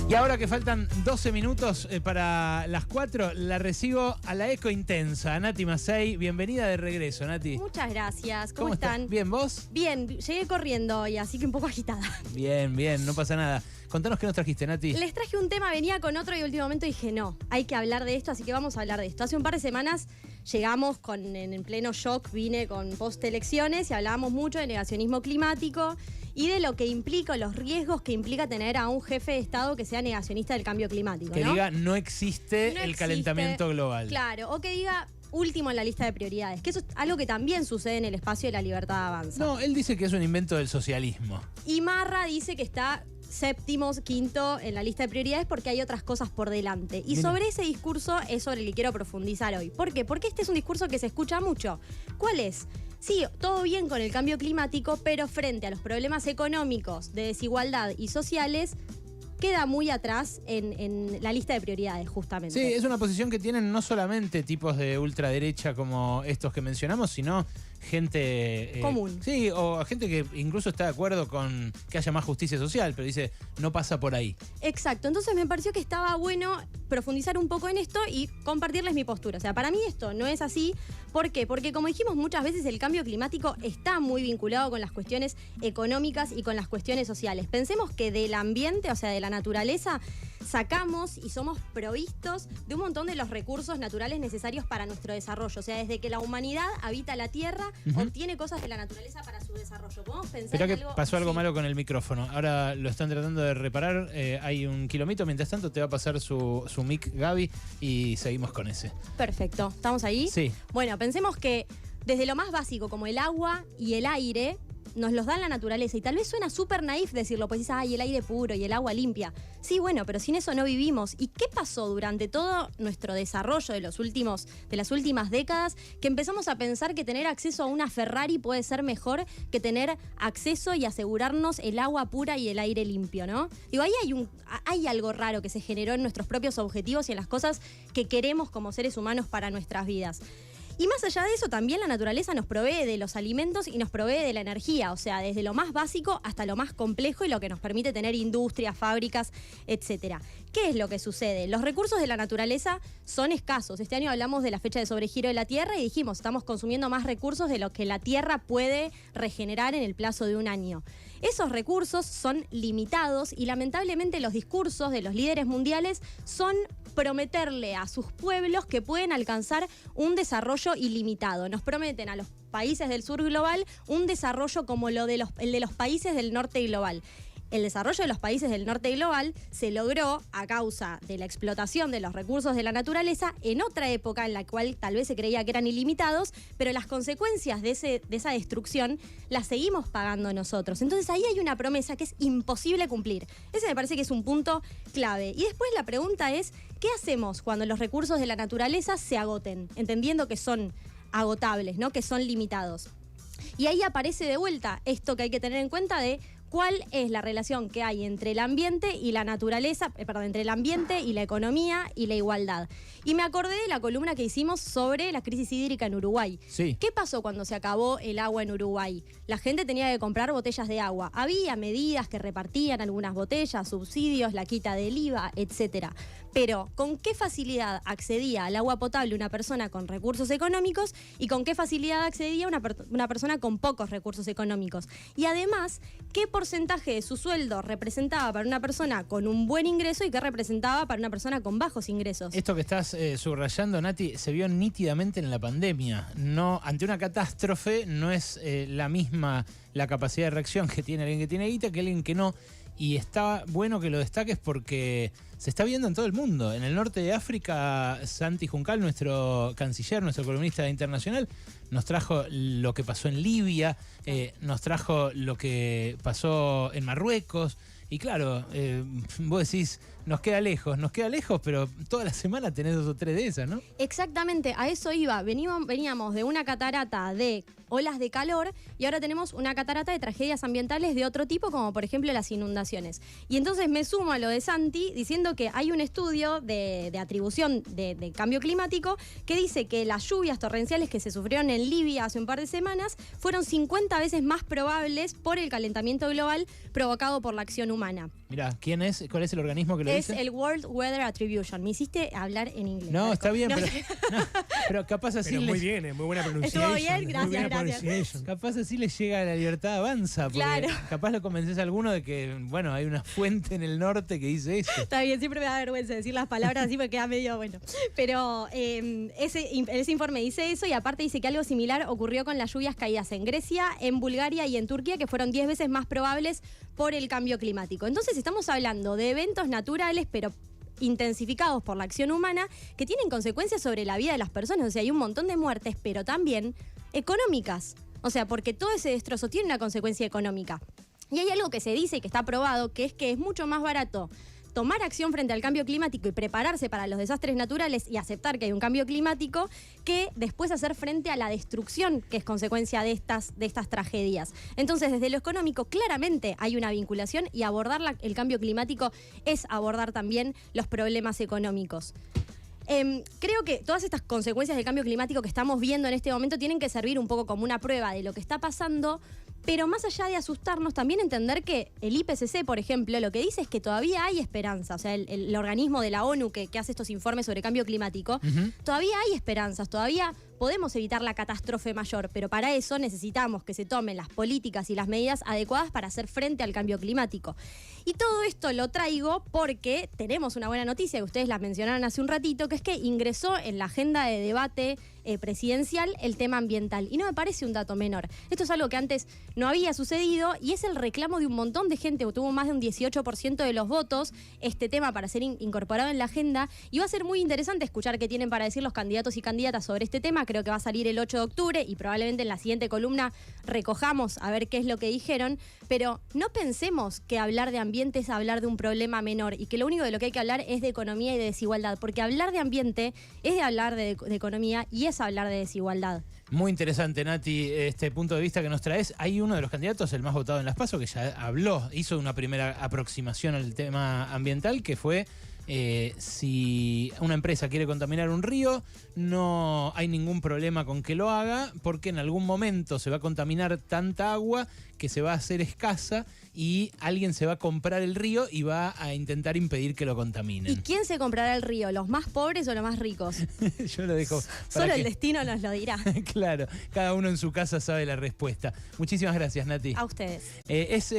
Y ahora que faltan 12 minutos para las 4, la recibo a la Eco Intensa, Nati Mazzei. Bienvenida de regreso, Nati. Muchas gracias. ¿Cómo están? ¿Bien, vos? Bien, llegué corriendo hoy, así que un poco agitada. Bien, no pasa nada. Contanos qué nos trajiste, Nati. Les traje un tema, venía con otro y último momento dije, no, hay que hablar de esto, así que vamos a hablar de esto. Hace un par de semanas llegamos en pleno shock, vine con post-elecciones y hablábamos mucho de negacionismo climático y de lo que implica, los riesgos que implica tener a un jefe de Estado que sea negacionista del cambio climático, Que ¿no? diga, no existe el calentamiento global. Claro, o que diga último en la lista de prioridades, que eso es algo que también sucede en el espacio de la libertad avanza. No, él dice que es un invento del socialismo. Y Marra dice que está séptimo, quinto en la lista de prioridades porque hay otras cosas por delante. Y sobre ese discurso es sobre el que quiero profundizar hoy. ¿Por qué? Porque este es un discurso que se escucha mucho. ¿Cuál es? Sí, todo bien con el cambio climático, pero frente a los problemas económicos, de desigualdad y sociales, queda muy atrás en la lista de prioridades, justamente. Sí, es una posición que tienen no solamente tipos de ultraderecha como estos que mencionamos, sino gente común. Sí, o gente que incluso está de acuerdo con que haya más justicia social, pero dice, no pasa por ahí. Exacto, entonces me pareció que estaba bueno profundizar un poco en esto y compartirles mi postura. O sea, para mí esto no es así. ¿Por qué? Porque como dijimos muchas veces, el cambio climático está muy vinculado con las cuestiones económicas y con las cuestiones sociales. Pensemos que del ambiente, o sea, de la naturaleza, sacamos y somos provistos de un montón de los recursos naturales necesarios para nuestro desarrollo. O sea, desde que la humanidad habita la Tierra, obtiene cosas de la naturaleza para su desarrollo. ¿Podemos pensar Pero en que algo? pasó algo Sí. malo con el micrófono. Ahora lo están tratando de reparar. Hay un kilómetro. Mientras tanto te va a pasar su mic Gaby y seguimos con ese. Perfecto. ¿Estamos ahí? Sí. Bueno, pensemos que desde lo más básico, como el agua y el aire, nos los da la naturaleza. Y tal vez suena súper naif decirlo, pues dices, ay, el aire puro y el agua limpia. Sí, bueno, pero sin eso no vivimos. ¿Y qué pasó durante todo nuestro desarrollo de las últimas décadas? Que empezamos a pensar que tener acceso a una Ferrari puede ser mejor que tener acceso y asegurarnos el agua pura y el aire limpio, ¿no? Digo, ahí hay algo raro que se generó en nuestros propios objetivos y en las cosas que queremos como seres humanos para nuestras vidas. Y más allá de eso, también la naturaleza nos provee de los alimentos y nos provee de la energía, o sea, desde lo más básico hasta lo más complejo y lo que nos permite tener industrias, fábricas, etcétera. ¿Qué es lo que sucede? Los recursos de la naturaleza son escasos. Este año hablamos de la fecha de sobregiro de la Tierra y dijimos, estamos consumiendo más recursos de lo que la Tierra puede regenerar en el plazo de un año. Esos recursos son limitados y lamentablemente los discursos de los líderes mundiales son prometerle a sus pueblos que pueden alcanzar un desarrollo ilimitado. Nos prometen a los países del sur global un desarrollo como el de los países del norte global. El desarrollo de los países del norte global se logró a causa de la explotación de los recursos de la naturaleza en otra época en la cual tal vez se creía que eran ilimitados, pero las consecuencias de esa destrucción las seguimos pagando nosotros. Entonces ahí hay una promesa que es imposible cumplir. Ese me parece que es un punto clave. Y después la pregunta es, ¿qué hacemos cuando los recursos de la naturaleza se agoten? Entendiendo que son agotables, ¿no? Que son limitados. Y ahí aparece de vuelta esto que hay que tener en cuenta de cuál es la relación que hay entre el ambiente y la naturaleza, entre el ambiente y la economía y la igualdad. Y me acordé de la columna que hicimos sobre la crisis hídrica en Uruguay. Sí. ¿Qué pasó cuando se acabó el agua en Uruguay? La gente tenía que comprar botellas de agua. Había medidas que repartían algunas botellas, subsidios, la quita del IVA, etcétera. Pero, ¿con qué facilidad accedía al agua potable una persona con recursos económicos y con qué facilidad accedía una persona con pocos recursos económicos? Y además, ¿qué porcentaje de su sueldo representaba para una persona con un buen ingreso y qué representaba para una persona con bajos ingresos? Esto que estás subrayando, Nati, se vio nítidamente en la pandemia. No, ante una catástrofe no es la misma la capacidad de reacción que tiene alguien que tiene guita que alguien que no. Y está bueno que lo destaques porque se está viendo en todo el mundo. En el norte de África, Santi Juncal, nuestro canciller, nuestro columnista internacional, nos trajo lo que pasó en Libia, nos trajo lo que pasó en Marruecos. Y claro, vos decís, nos queda lejos, pero toda la semana tenés 2 o 3 de esas, ¿no? Exactamente, a eso iba. Veníamos de una catarata de olas de calor y ahora tenemos una catarata de tragedias ambientales de otro tipo, como por ejemplo las inundaciones. Y entonces me sumo a lo de Santi diciendo que hay un estudio de atribución de cambio climático que dice que las lluvias torrenciales que se sufrieron en Libia hace un par de semanas fueron 50 veces más probables por el calentamiento global provocado por la acción humana. Mirá, ¿quién es? ¿Cuál es el organismo que lo Es dice? el World Weather Attribution. Me hiciste hablar en inglés. No, Marco. está bien, No, pero capaz así Pero muy les, bien, muy buena pronunciación. Estuvo bien, muy gracias, buena gracias. pronunciation. capaz así les llega la libertad avanza. Porque Claro. capaz lo convences a alguno de que, bueno, hay una fuente en el norte que dice eso. Está bien, siempre me da vergüenza decir las palabras así porque queda medio bueno. Pero ese informe dice eso y aparte dice que algo similar ocurrió con las lluvias caídas en Grecia, en Bulgaria y en Turquía, que fueron 10 veces más probables por el cambio climático. Entonces estamos hablando de eventos naturales, pero intensificados por la acción humana, que tienen consecuencias sobre la vida de las personas. O sea, hay un montón de muertes, pero también económicas. O sea, porque todo ese destrozo tiene una consecuencia económica. Y hay algo que se dice y que está probado, que es mucho más barato tomar acción frente al cambio climático y prepararse para los desastres naturales y aceptar que hay un cambio climático, que después hacer frente a la destrucción que es consecuencia de estas tragedias. Entonces, desde lo económico, claramente hay una vinculación y abordar el cambio climático es abordar también los problemas económicos. Creo que todas estas consecuencias del cambio climático que estamos viendo en este momento tienen que servir un poco como una prueba de lo que está pasando, pero más allá de asustarnos, también entender que el IPCC, por ejemplo, lo que dice es que todavía hay esperanza. O sea, el organismo de la ONU que hace estos informes sobre cambio climático, todavía hay esperanzas, todavía podemos evitar la catástrofe mayor, pero para eso necesitamos que se tomen las políticas y las medidas adecuadas para hacer frente al cambio climático. Y todo esto lo traigo porque tenemos una buena noticia que ustedes la mencionaron hace un ratito, que es que ingresó en la agenda de debate presidencial el tema ambiental. Y no me parece un dato menor. Esto es algo que antes no había sucedido y es el reclamo de un montón de gente. Tuvo más de un 18% de los votos este tema para ser incorporado en la agenda. Y va a ser muy interesante escuchar qué tienen para decir los candidatos y candidatas sobre este tema. Creo que va a salir el 8 de octubre y probablemente en la siguiente columna recojamos a ver qué es lo que dijeron. Pero no pensemos que hablar de ambiente es hablar de un problema menor y que lo único de lo que hay que hablar es de economía y de desigualdad. Porque hablar de ambiente es de hablar de economía y es hablar de desigualdad. Muy interesante, Nati, este punto de vista que nos traes. Hay uno de los candidatos, el más votado en Las PASO, que ya habló, hizo una primera aproximación al tema ambiental, que fue si una empresa quiere contaminar un río, no hay ningún problema con que lo haga, porque en algún momento se va a contaminar tanta agua que se va a hacer escasa y alguien se va a comprar el río y va a intentar impedir que lo contaminen. ¿Y quién se comprará el río? ¿Los más pobres o los más ricos? Yo lo dejo Solo el destino nos lo dirá. Claro, cada uno en su casa sabe la respuesta. Muchísimas gracias, Nati. A ustedes. Es